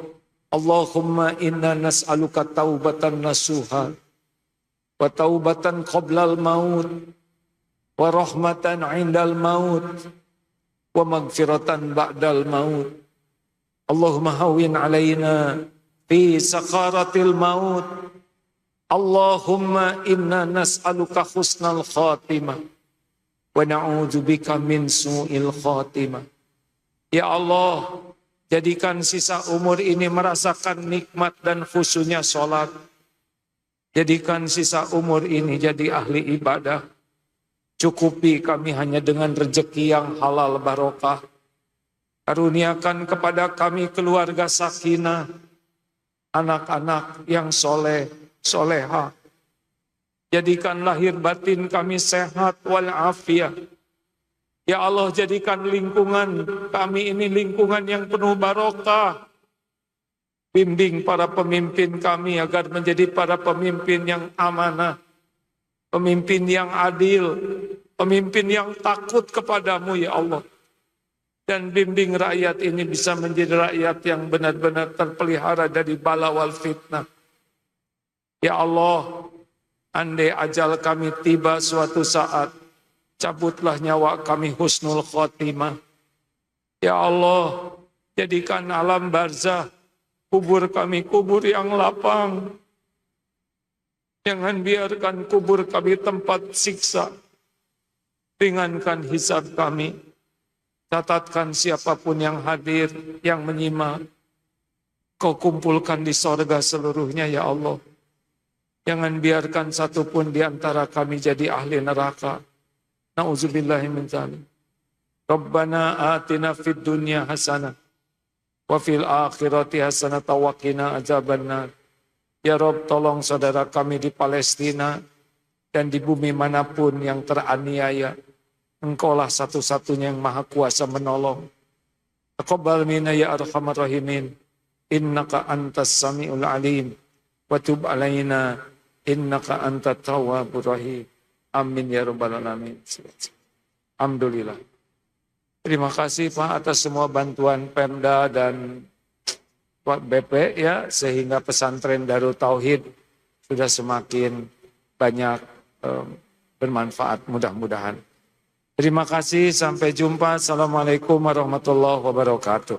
Speaker 1: Allahumma inna nas'aluka taubatan nasuha, wa taubatan qoblal maut, wa rahmatan indal maut, wa magfiratan ba'dal maut. Allahumma hawin alaina fi sakaratil maut. Allahumma inna nas'aluka husnal khatimah, wa na'udzubika min su'il khatimah. Ya Allah, jadikan sisa umur ini merasakan nikmat dan khusyuknya sholat. Jadikan sisa umur ini jadi ahli ibadah. Cukupi kami hanya dengan rezeki yang halal barokah. Karuniakan kepada kami keluarga sakinah, anak-anak yang soleh, soleha. Jadikan lahir batin kami sehat walafiat. Ya Allah, jadikan lingkungan kami ini lingkungan yang penuh barokah. Bimbing para pemimpin kami agar menjadi para pemimpin yang amanah. Pemimpin yang adil. Pemimpin yang takut kepadamu ya Allah. Dan bimbing rakyat ini bisa menjadi rakyat yang benar-benar terpelihara dari bala wal fitnah. Ya Allah, andai ajal kami tiba suatu saat, cabutlah nyawa kami husnul khotimah. Ya Allah, jadikan alam barzah, kubur kami kubur yang lapang. Jangan biarkan kubur kami tempat siksa. Ringankan hisab kami. Catatkan siapapun yang hadir, yang menyimak. Kau kumpulkan di sorga seluruhnya ya Allah. Jangan biarkan satupun di antara kami jadi ahli neraka. Na'udzubillahi min dzalik. Rabbana atina fid dunya hasanah wa fil akhirati hasanah wa qina adzabannar. Ya Rabb, tolong saudara kami di Palestina dan di bumi manapun yang teraniaya. Engkaulah satu-satunya yang maha kuasa menolong. Taqabbal minna ya arhamar rahimin. Innaka antas samiul alim. Wa tub alaina innaka antat tawwabur rahim. Amin ya rabbal alamin. Alhamdulillah. Terima kasih Pak atas semua bantuan Pemda dan Pak BP ya, sehingga pesantren Darut Tauhid sudah semakin banyak bermanfaat mudah-mudahan. Terima kasih, sampai jumpa. Assalamualaikum warahmatullahi wabarakatuh.